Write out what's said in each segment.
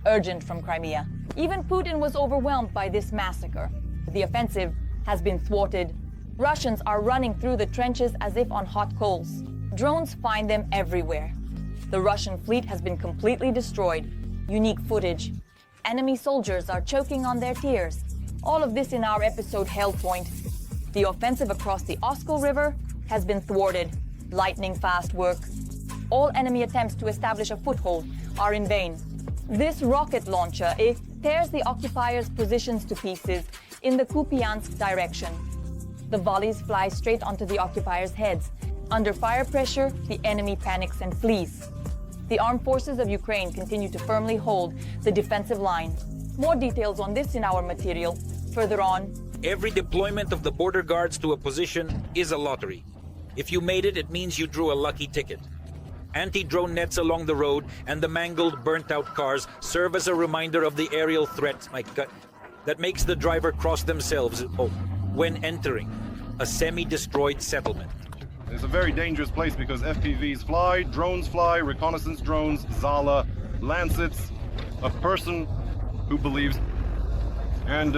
urgent from Crimea. Even Putin was overwhelmed by this massacre. The offensive has been thwarted. Russians are running through the trenches as if on hot coals. Drones find them everywhere. The Russian fleet has been completely destroyed. Unique footage. Enemy soldiers are choking on their tears. All of this in our episode Hellpoint. The offensive across the Oskil River has been thwarted. Lightning-fast work. All enemy attempts to establish a foothold are in vain. This rocket launcher, it tears the occupiers' positions to pieces in the Kupiansk direction. The volleys fly straight onto the occupiers' heads. Under fire pressure, the enemy panics and flees. The armed forces of Ukraine continue to firmly hold the defensive line. More details on this in our material. Further on. Every deployment of the border guards to a position is a lottery. If you made it, it means you drew a lucky ticket. Anti-drone nets along the road and the mangled, burnt-out cars serve as a reminder of the aerial threat, my God, that makes the driver cross themselves when entering a semi-destroyed settlement. It's a very dangerous place because FPVs fly, drones fly, reconnaissance drones, Zala, Lancets, a person who believes and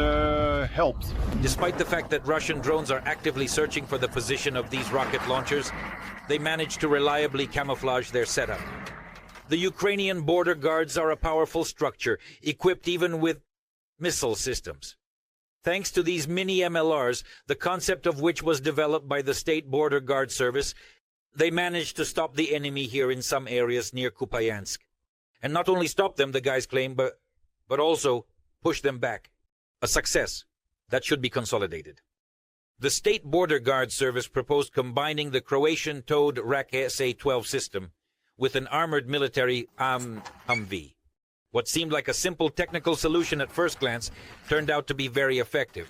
helps. Despite the fact that Russian drones are actively searching for the position of these rocket launchers, they manage to reliably camouflage their setup. The Ukrainian border guards are a powerful structure, equipped even with missile systems. Thanks to these mini MLRs, the concept of which was developed by the State Border Guard Service, they managed to stop the enemy here in some areas near Kupiansk. And not only stop them, the guys claim, but also push them back. A success that should be consolidated. The State Border Guard Service proposed combining the Croatian towed RAK SA-12 system with an armored military Humvee. What seemed like a simple technical solution at first glance turned out to be very effective.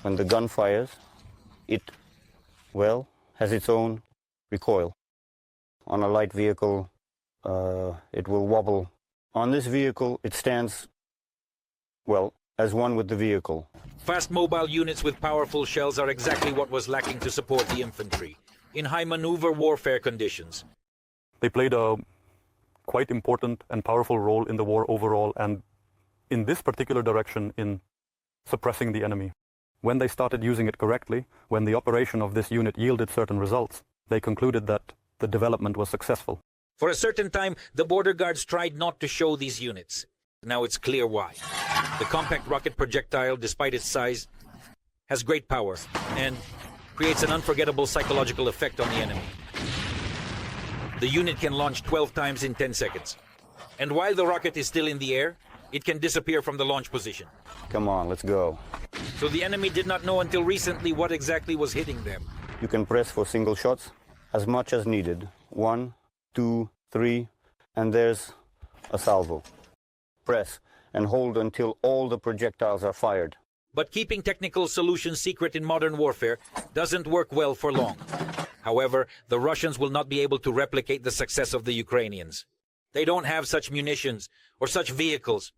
When the gun fires, it, has its own recoil. On a light vehicle, it will wobble. On this vehicle, it stands, as one with the vehicle. Fast mobile units with powerful shells are exactly what was lacking to support the infantry in high maneuver warfare conditions. They played a quite important and powerful role in the war overall, and in this particular direction in suppressing the enemy. When they started using it correctly, when the operation of this unit yielded certain results, they concluded that the development was successful. For a certain time, the border guards tried not to show these units. Now it's clear why. The compact rocket projectile, despite its size, has great power and creates an unforgettable psychological effect on the enemy. The unit can launch 12 times in 10 seconds. And while the rocket is still in the air, it can disappear from the launch position. Come on, let's go. So the enemy did not know until recently what exactly was hitting them. You can press for single shots as much as needed. 1, 2, 3, and there's a salvo. Press and hold until all the projectiles are fired. But keeping technical solutions secret in modern warfare doesn't work well for long. However, the Russians will not be able to replicate the success of the Ukrainians. They don't have such munitions or such vehicles.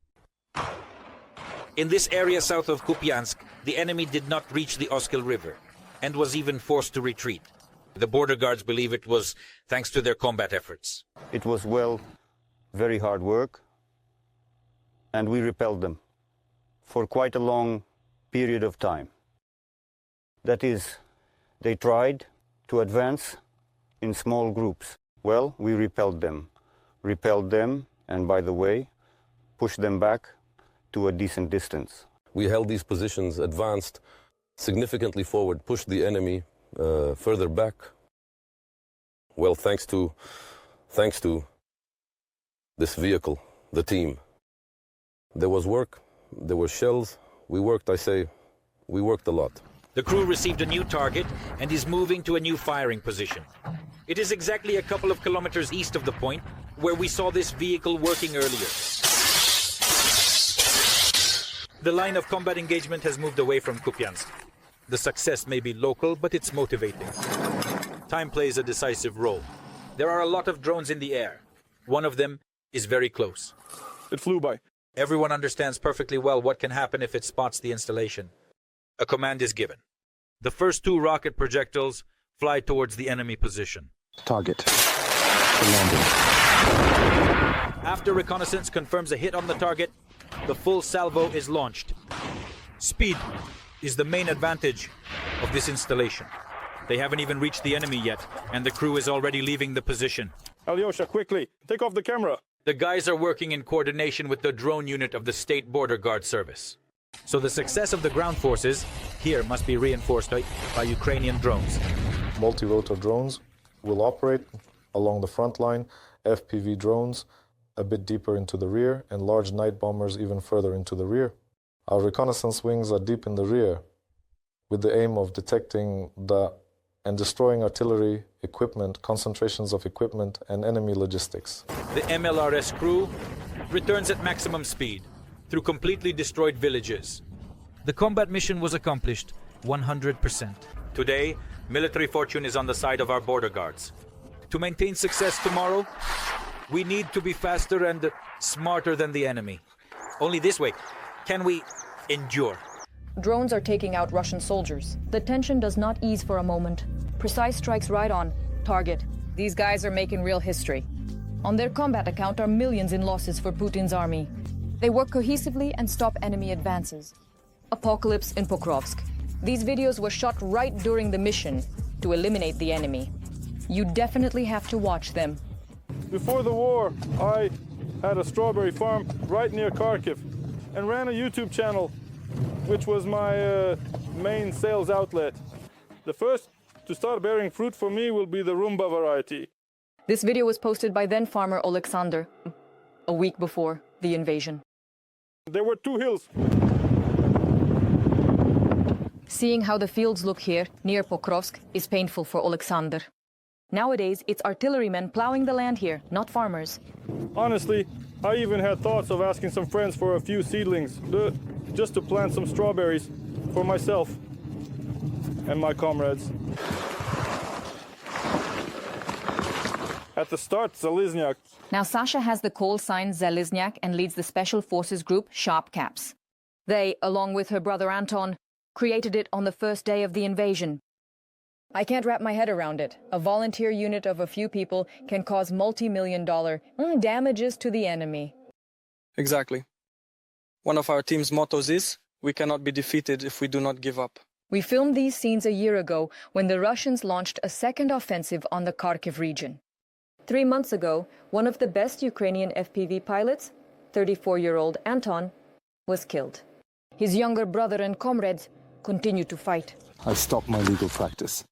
In this area south of Kupiansk, the enemy did not reach the Oskil River and was even forced to retreat. The border guards believe it was thanks to their combat efforts. It was, very hard work, and we repelled them for quite a long period of time. That is, they tried to advance in small groups. We repelled them, and by the way, pushed them back to a decent distance. We held these positions, advanced significantly forward, pushed the enemy further back. Thanks to this vehicle, the team. There was work, there were shells. We worked a lot. The crew received a new target and is moving to a new firing position. It is exactly a couple of kilometers east of the point where we saw this vehicle working earlier. The line of combat engagement has moved away from Kupiansk. The success may be local, but it's motivating. Time plays a decisive role. There are a lot of drones in the air. One of them is very close. It flew by. Everyone understands perfectly well what can happen if it spots the installation. A command is given. The first 2 rocket projectiles fly towards the enemy position. Target. for landing. After reconnaissance confirms a hit on the target, the full salvo is launched. Speed is the main advantage of this installation. They haven't even reached the enemy yet, and the crew is already leaving the position. Alyosha, quickly, take off the camera. The guys are working in coordination with the drone unit of the State Border Guard Service. So the success of the ground forces here must be reinforced by Ukrainian drones. Multi-rotor drones will operate along the front line, FPV drones a bit deeper into the rear, and large night bombers even further into the rear. Our reconnaissance wings are deep in the rear, with the aim of detecting and destroying artillery equipment, concentrations of equipment, and enemy logistics. The MLRS crew returns at maximum speed through completely destroyed villages. The combat mission was accomplished 100%. Today, military fortune is on the side of our border guards. To maintain success tomorrow, we need to be faster and smarter than the enemy. Only this way can we endure. Drones are taking out Russian soldiers. The tension does not ease for a moment. Precise strikes right on target. These guys are making real history. On their combat account are millions in losses for Putin's army. They work cohesively and stop enemy advances. Apocalypse in Pokrovsk. These videos were shot right during the mission to eliminate the enemy. You definitely have to watch them. Before the war, I had a strawberry farm right near Kharkiv and ran a YouTube channel, which was my main sales outlet. The first to start bearing fruit for me will be the Rumba variety. This video was posted by then farmer Alexander a week before the invasion. There were 2 hills. Seeing how the fields look here, near Pokrovsk, is painful for Alexander. Nowadays, it's artillerymen plowing the land here, not farmers. Honestly, I even had thoughts of asking some friends for a few seedlings, just to plant some strawberries for myself and my comrades. At the start, Zalizniak. Now Sasha has the call sign Zalizniak and leads the Special Forces group Sharp Caps. They, along with her brother Anton, created it on the first day of the invasion. I can't wrap my head around it. A volunteer unit of a few people can cause multi-million-dollar damages to the enemy. Exactly. One of our team's mottos is, we cannot be defeated if we do not give up. We filmed these scenes a year ago when the Russians launched a second offensive on the Kharkiv region. 3 months ago, one of the best Ukrainian FPV pilots, 34-year-old Anton, was killed. His younger brother and comrades continue to fight. I stopped my legal practice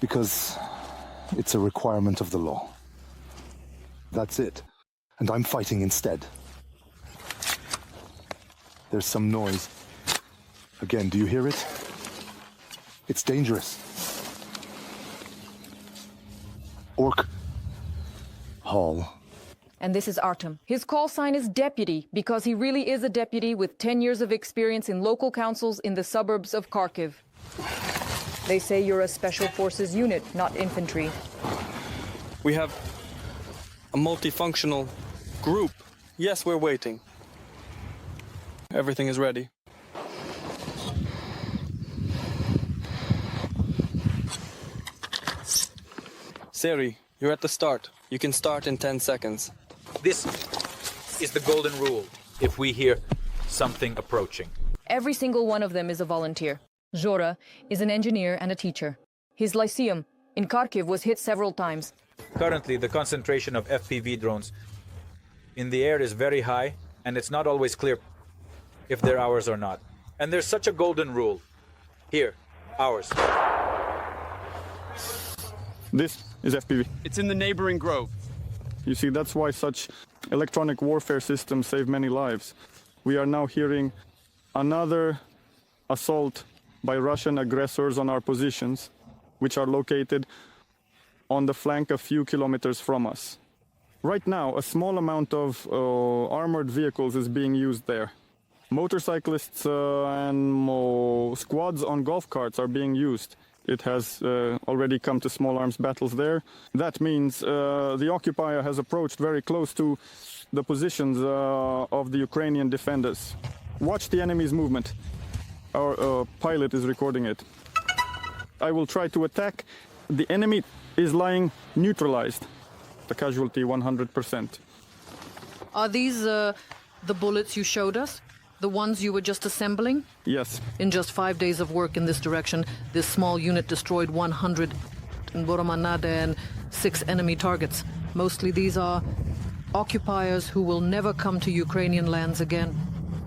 because it's a requirement of the law. That's it. And I'm fighting instead. There's some noise. Again, do you hear it? It's dangerous. Orc Hall. And this is Artem. His call sign is deputy because he really is a deputy with 10 years of experience in local councils in the suburbs of Kharkiv. They say you're a special forces unit, not infantry. We have a multifunctional group. Yes, we're waiting. Everything is ready. Seri, you're at the start. You can start in 10 seconds. This is the golden rule if we hear something approaching. Every single one of them is a volunteer. Zhora is an engineer and a teacher. His lyceum in Kharkiv was hit several times. Currently, the concentration of FPV drones in the air is very high, and it's not always clear if they're ours or not. And there's such a golden rule. Here, ours. This is FPV. It's in the neighboring grove. You see, that's why such electronic warfare systems save many lives. We are now hearing another assault by Russian aggressors on our positions, which are located on the flank a few kilometers from us. Right now, a small amount of armored vehicles is being used there. Motorcyclists and squads on golf carts are being used. It has already come to small arms battles there. That means the occupier has approached very close to the positions of the Ukrainian defenders. Watch the enemy's movement. Our pilot is recording it. I will try to attack. The enemy is lying neutralized. the casualty 100%. Are these the bullets you showed us? The ones you were just assembling? Yes. In just 5 days of work in this direction, this small unit destroyed 100 in Boromanade and 6 enemy targets. Mostly these are occupiers who will never come to Ukrainian lands again.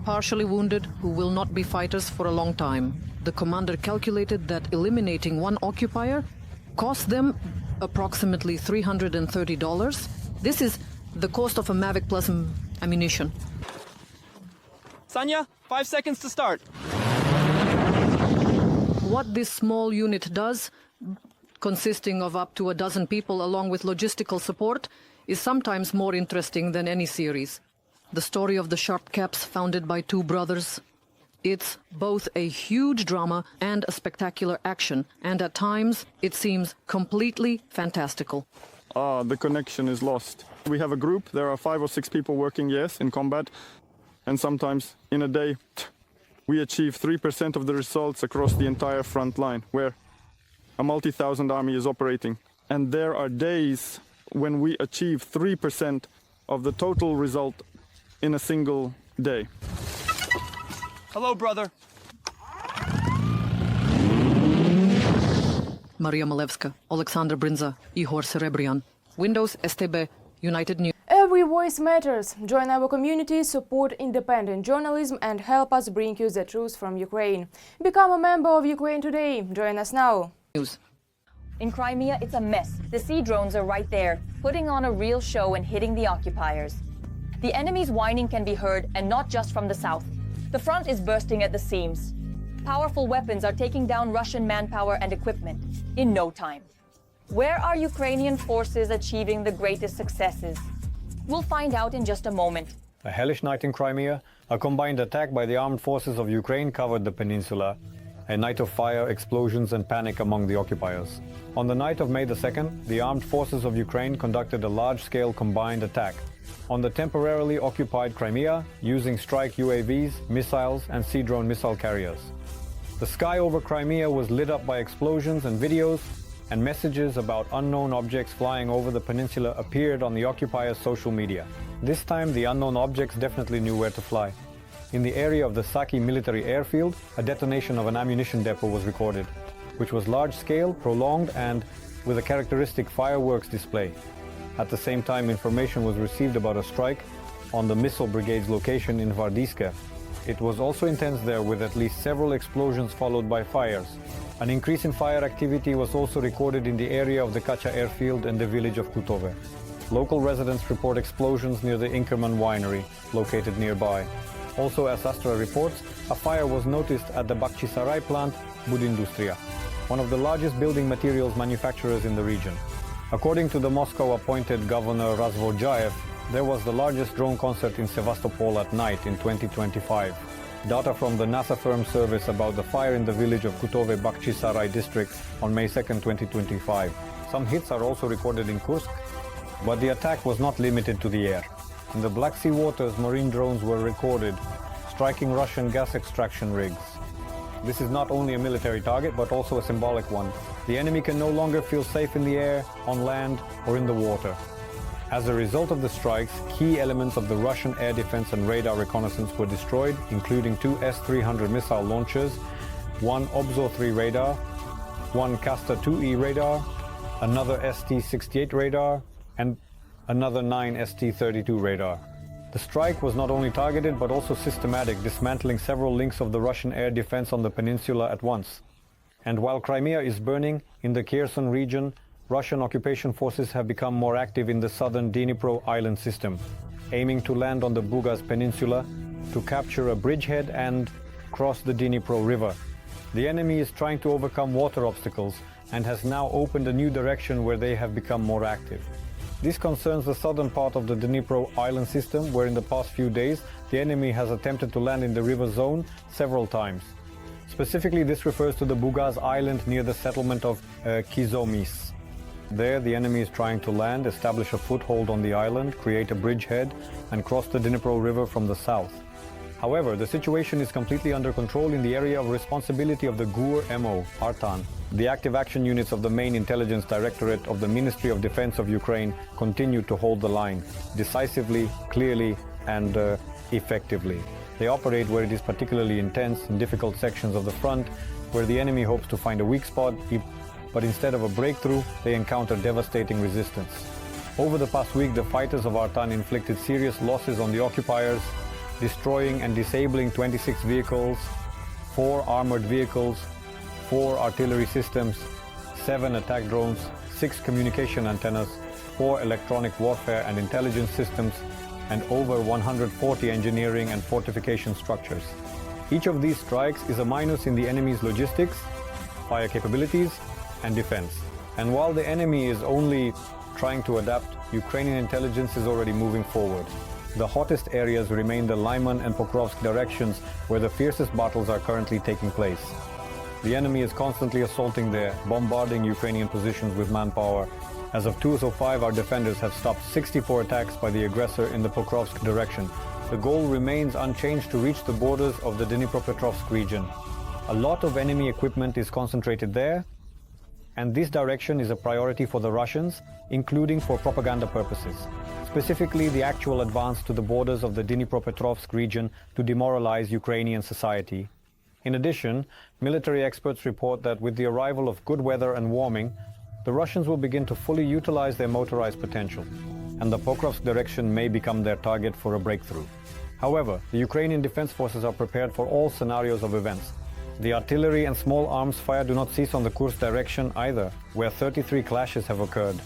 Partially wounded who will not be fighters for a long time. The commander calculated that eliminating one occupier cost them approximately $330. This is the cost of a Mavic Plus ammunition. Sanya, 5 seconds to start. What this small unit does, consisting of up to a dozen people along with logistical support, is sometimes more interesting than any series. The story of the Sharp Caps founded by 2 brothers. It's both a huge drama and a spectacular action, and at times it seems completely fantastical. The connection is lost. We have a group, there are 5 or 6 people working, yes, in combat, and sometimes in a day we achieve 3% of the results across the entire front line, where a multi-thousand army is operating. And there are days when we achieve 3% of the total result in a single day. Hello, brother. Maria Malevska, Alexander Brinza, Ihor Serebrian. Windows STB, United News. Every voice matters. Join our community, support independent journalism and help us bring you the truth from Ukraine. Become a member of Ukraine Today. Join us now. News. In Crimea, it's a mess. The sea drones are right there, putting on a real show and hitting the occupiers. The enemy's whining can be heard, and not just from the south. The front is bursting at the seams. Powerful weapons are taking down Russian manpower and equipment in no time. Where are Ukrainian forces achieving the greatest successes? We'll find out in just a moment. A hellish night in Crimea, a combined attack by the armed forces of Ukraine covered the peninsula. A night of fire, explosions and panic among the occupiers. On the night of May the 2nd, the armed forces of Ukraine conducted a large-scale combined attack on the temporarily occupied Crimea using strike UAVs, missiles and sea drone missile carriers. The sky over Crimea was lit up by explosions and videos, and messages about unknown objects flying over the peninsula appeared on the occupiers' social media. This time the unknown objects definitely knew where to fly. In the area of the Saki military airfield, a detonation of an ammunition depot was recorded, which was large-scale, prolonged and with a characteristic fireworks display. At the same time, information was received about a strike on the missile brigade's location in Vardiska. It was also intense there, with at least several explosions followed by fires. An increase in fire activity was also recorded in the area of the Kacha airfield and the village of Kutove. Local residents report explosions near the Inkerman winery, located nearby. Also, as Astra reports, a fire was noticed at the Bakhchisarai plant, Budindustria, one of the largest building materials manufacturers in the region. According to the Moscow-appointed governor Razvodjaev, there was the largest drone concert in Sevastopol at night in 2025. Data from the NASA firm service about the fire in the village of Kutove Bakhchisarai district on May 2, 2025. Some hits are also recorded in Kursk, but the attack was not limited to the air. In the Black Sea waters, marine drones were recorded, striking Russian gas extraction rigs. This is not only a military target, but also a symbolic one. The enemy can no longer feel safe in the air, on land, or in the water. As a result of the strikes, key elements of the Russian air defense and radar reconnaissance were destroyed, including 2 S-300 missile launchers, 1 Obzo-3 radar, 1 Castor-2E radar, another ST-68 radar, and another 9 ST-32 radar. The strike was not only targeted but also systematic, dismantling several links of the Russian air defense on the peninsula at once. And while Crimea is burning, in the Kherson region, Russian occupation forces have become more active in the southern Dnipro island system, aiming to land on the Bugas Peninsula to capture a bridgehead and cross the Dnipro River. The enemy is trying to overcome water obstacles and has now opened a new direction where they have become more active. This concerns the southern part of the Dnipro island system, where in the past few days the enemy has attempted to land in the river zone several times. Specifically, this refers to the Bugas island near the settlement of Kizomis. There, the enemy is trying to land, establish a foothold on the island, create a bridgehead, and cross the Dnipro River from the south. However, the situation is completely under control in the area of responsibility of the GUR MO, Artan. The active action units of the main intelligence directorate of the Ministry of Defense of Ukraine continue to hold the line, decisively, clearly, and effectively. They operate where it is particularly intense in difficult sections of the front, where the enemy hopes to find a weak spot, but instead of a breakthrough, they encounter devastating resistance. Over the past week, the fighters of Artan inflicted serious losses on the occupiers, destroying and disabling 26 vehicles, 4 armored vehicles, 4 artillery systems, 7 attack drones, 6 communication antennas, 4 electronic warfare and intelligence systems, and over 140 engineering and fortification structures. Each of these strikes is a minus in the enemy's logistics, fire capabilities, and defense. And while the enemy is only trying to adapt, Ukrainian intelligence is already moving forward. The hottest areas remain the Lyman and Pokrovsk directions, where the fiercest battles are currently taking place. The enemy is constantly assaulting there, bombarding Ukrainian positions with manpower. As of 2005, our defenders have stopped 64 attacks by the aggressor in the Pokrovsk direction. The goal remains unchanged to reach the borders of the Dnipropetrovsk region. A lot of enemy equipment is concentrated there, and this direction is a priority for the Russians, including for propaganda purposes. Specifically, the actual advance to the borders of the Dnipropetrovsk region to demoralize Ukrainian society. In addition, military experts report that with the arrival of good weather and warming, the Russians will begin to fully utilize their motorized potential, and the Pokrovsk direction may become their target for a breakthrough. However, the Ukrainian defense forces are prepared for all scenarios of events. The artillery and small arms fire do not cease on the Kursk direction either, where 33 clashes have occurred.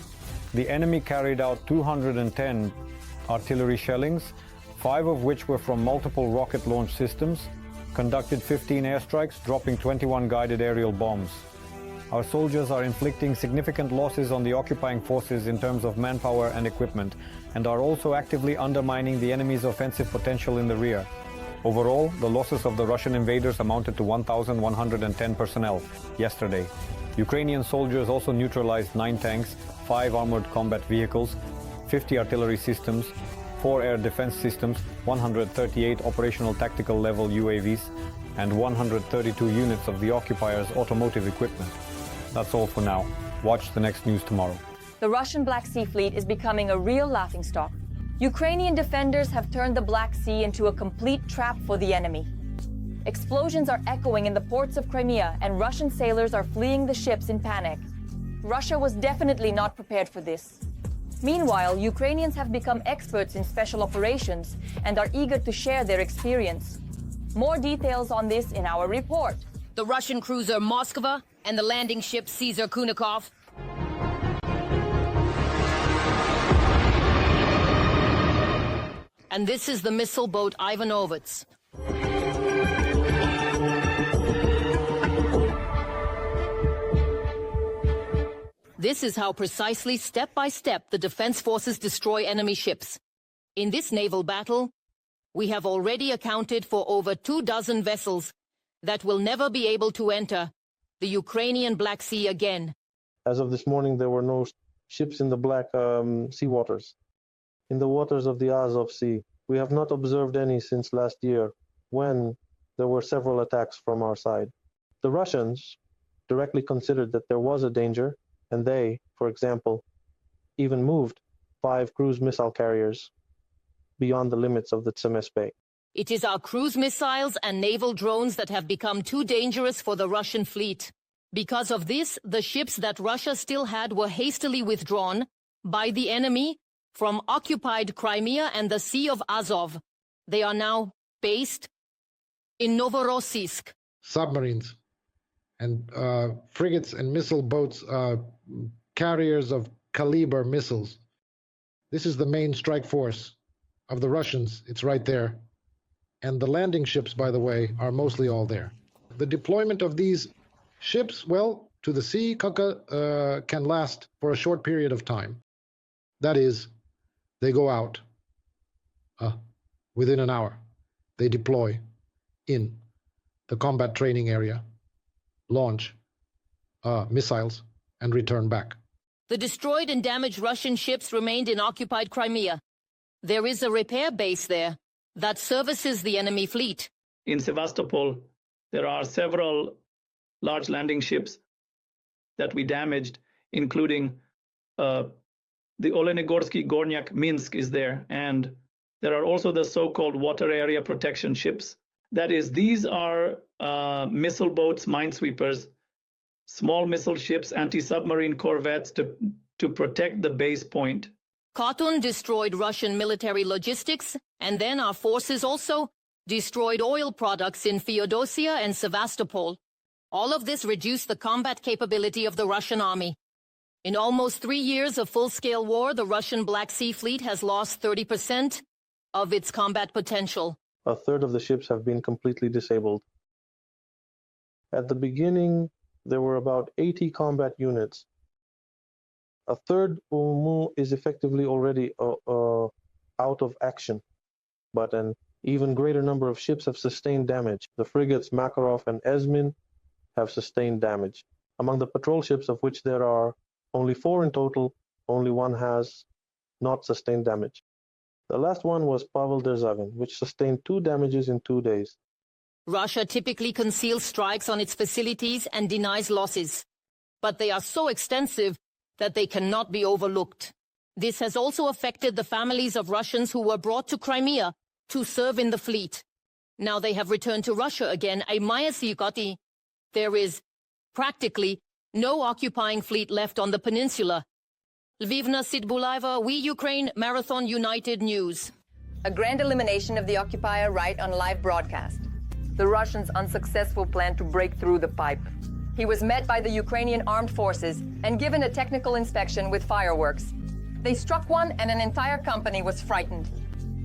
The enemy carried out 210 artillery shellings, 5 of which were from multiple rocket launch systems, conducted 15 airstrikes, dropping 21 guided aerial bombs. Our soldiers are inflicting significant losses on the occupying forces in terms of manpower and equipment, and are also actively undermining the enemy's offensive potential in the rear. Overall, the losses of the Russian invaders amounted to 1,110 personnel yesterday. Ukrainian soldiers also neutralized 9 tanks, 5 armored combat vehicles, 50 artillery systems, 4 air defense systems, 138 operational tactical level UAVs, and 132 units of the occupiers' automotive equipment. That's all for now. Watch the next news tomorrow. The Russian Black Sea Fleet is becoming a real laughingstock. Ukrainian defenders have turned the Black Sea into a complete trap for the enemy. Explosions are echoing in the ports of Crimea, and Russian sailors are fleeing the ships in panic. Russia was definitely not prepared for this. Meanwhile, Ukrainians have become experts in special operations and are eager to share their experience. More details on this in our report. The Russian cruiser Moskva and the landing ship Caesar Kunikov. And this is the missile boat Ivanovets. This is how precisely, step by step, the defense forces destroy enemy ships. In this naval battle, we have already accounted for over 24 vessels that will never be able to enter the Ukrainian Black Sea again. As of this morning, there were no ships in the Black Sea waters. In the waters of the Azov Sea, we have not observed any since last year, when there were several attacks from our side. The Russians directly considered that there was a danger, and they, for example, even moved 5 cruise missile carriers beyond the limits of the Tsemes Bay. It is our cruise missiles and naval drones that have become too dangerous for the Russian fleet. Because of this, the ships that Russia still had were hastily withdrawn by the enemy from occupied Crimea and the Sea of Azov. They are now based in Novorossiysk. Submarines and frigates and missile boats, carriers of Kaliber missiles. This is the main strike force of the Russians. It's right there. And the landing ships, by the way, are mostly all there. The deployment of these ships, well, to the sea, can last for a short period of time. That is, they go out within an hour. They deploy in the combat training area, launch missiles, and return back. The destroyed and damaged Russian ships remained in occupied Crimea. There is a repair base there, that services the enemy fleet. In Sevastopol, there are several large landing ships that we damaged, including the Olenigorsky Gornyak Minsk is there. And there are also the so-called water area protection ships. That is, these are missile boats, minesweepers, small missile ships, anti-submarine corvettes to protect the base point. Khatun destroyed Russian military logistics, and then our forces also destroyed oil products in Feodosia and Sevastopol. All of this reduced the combat capability of the Russian army. In almost 3 years of full-scale war, the Russian Black Sea Fleet has lost 30% of its combat potential. A third of the ships have been completely disabled. At the beginning, there were about 80 combat units. A third is effectively already out of action, but an even greater number of ships have sustained damage. The frigates Makarov and Esmin have sustained damage. Among the patrol ships, of which there are only 4 in total, only one has not sustained damage. The last one was Pavel Derzavin, which sustained 2 damages in 2 days. Russia typically conceals strikes on its facilities and denies losses, but they are so extensive that they cannot be overlooked. This has also affected the families of Russians who were brought to Crimea to serve in the fleet. Now they have returned to Russia again. There is practically no occupying fleet left on the peninsula. Lvivna Sidbulaeva, We Ukraine, Marathon United News. A grand elimination of the occupier right on live broadcast. The Russians' unsuccessful plan to break through the pipe. He was met by the Ukrainian armed forces and given a technical inspection with fireworks. They struck one and an entire company was frightened.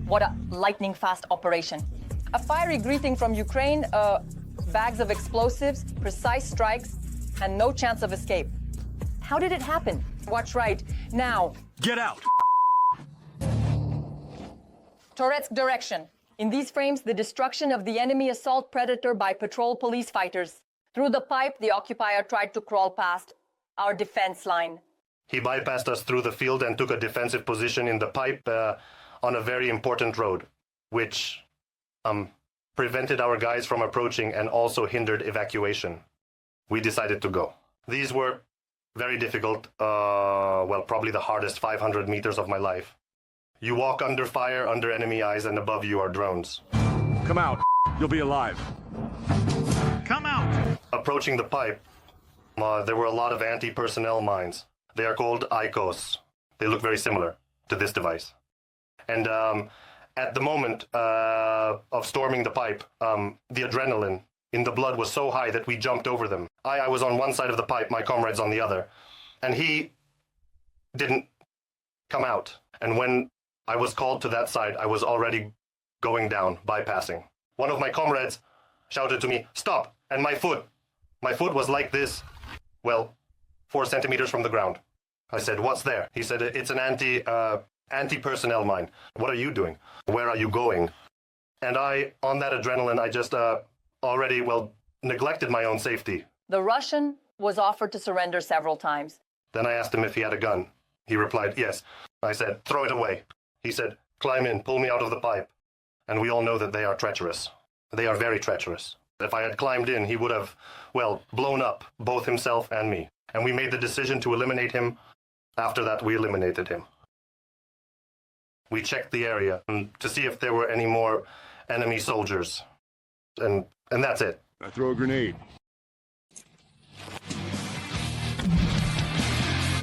What a lightning-fast operation. A fiery greeting from Ukraine, bags of explosives, precise strikes, and no chance of escape. How did it happen? Watch right now. Get out! Toretsk direction. In these frames, the destruction of the enemy assault Predator by patrol police fighters. Through the pipe, the occupier tried to crawl past our defense line. He bypassed us through the field and took a defensive position in the pipe on a very important road, which prevented our guys from approaching and also hindered evacuation. We decided to go. These were very difficult, probably the hardest 500 meters of my life. You walk under fire, under enemy eyes, and above you are drones. Come out. You'll be alive. Come out! Approaching the pipe, there were a lot of anti-personnel mines. They are called ICOs. They look very similar to this device. And at the moment of storming the pipe, the adrenaline in the blood was so high that we jumped over them. I was on one side of the pipe, my comrades on the other. And he didn't come out. And when I was called to that side, I was already going down, bypassing. One of my comrades shouted to me, "Stop!" And my foot was like this, 4 centimeters from the ground. I said, "What's there?" He said, "It's an anti-personnel mine." "What are you doing? Where are you going?" And I, on that adrenaline, I just already, neglected my own safety. The Russian was offered to surrender several times. Then I asked him if he had a gun. He replied, "Yes." I said, "Throw it away." He said, "Climb in, pull me out of the pipe." And we all know that they are treacherous. They are very treacherous. If I had climbed in, he would have, blown up both himself and me. And we made the decision to eliminate him. After that, we eliminated him. We checked the area to see if there were any more enemy soldiers. And that's it. I throw a grenade.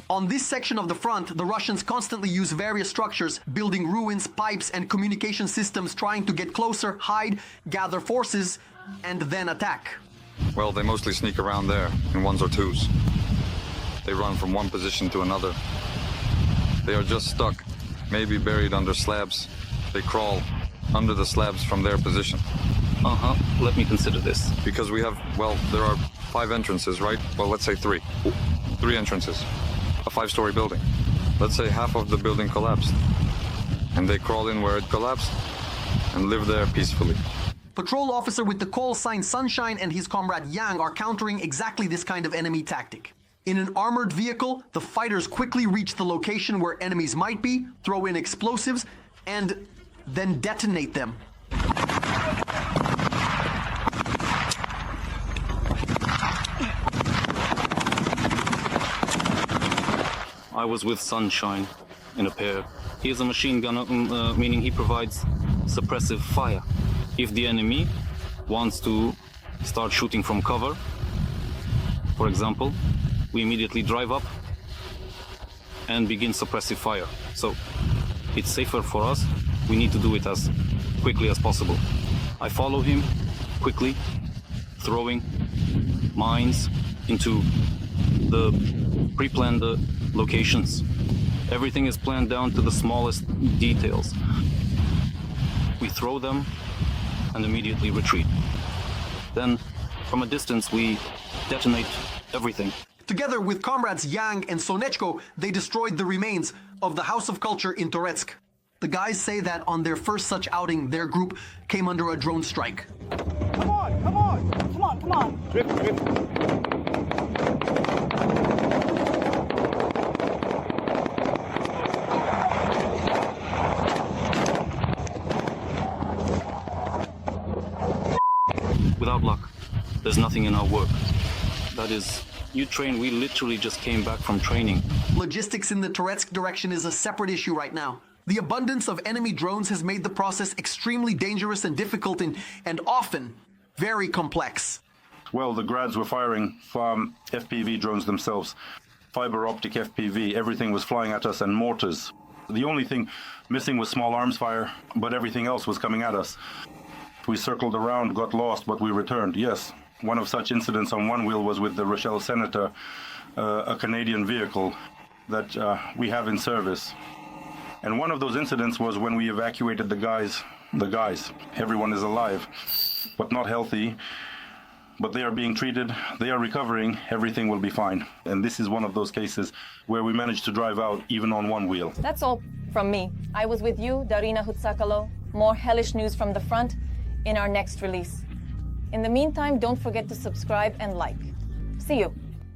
On this section of the front, the Russians constantly use various structures, building ruins, pipes, and communication systems, trying to get closer, hide, gather forces, and then attack. Well, they mostly sneak around there, in ones or twos. They run from one position to another. They are just stuck, maybe buried under slabs. They crawl under the slabs from their position. Let me consider this. Because we have, there are 5 entrances, right? Let's say 3. 3 entrances. A 5-story building. Let's say half of the building collapsed. And they crawl in where it collapsed and live there peacefully. Patrol officer with the call sign Sunshine and his comrade Yang are countering exactly this kind of enemy tactic. In an armored vehicle, the fighters quickly reach the location where enemies might be, throw in explosives, and then detonate them. I was with Sunshine in a pair. He is a machine gunner, meaning he provides suppressive fire. If the enemy wants to start shooting from cover, for example, we immediately drive up and begin suppressive fire. So it's safer for us. We need to do it as quickly as possible. I follow him quickly, throwing mines into the pre-planned locations. Everything is planned down to the smallest details. We throw them and immediately retreat. Then, from a distance, we detonate everything. Together with comrades Yang and Sonechko, they destroyed the remains of the House of Culture in Toretsk. The guys say that on their first such outing, their group came under a drone strike. Come on, come on, come on, come on. Drift, drift. Without luck, there's nothing in our work. That is, you train, we literally just came back from training. Logistics in the Toretsk direction is a separate issue right now. The abundance of enemy drones has made the process extremely dangerous and difficult and often very complex. Well, the grads were firing from FPV drones themselves. Fiber optic FPV, everything was flying at us, and mortars. The only thing missing was small arms fire, but everything else was coming at us. We circled around, got lost, but we returned, yes. One of such incidents on one wheel was with the Rochelle Senator, a Canadian vehicle that we have in service. And one of those incidents was when we evacuated the guys. Everyone is alive, but not healthy. But they are being treated, they are recovering, everything will be fine. And this is one of those cases where we managed to drive out even on one wheel. That's all from me. I was with you, Darina Hutsakalo. More hellish news from the front in our next release. In the meantime, don't forget to subscribe and like. See you.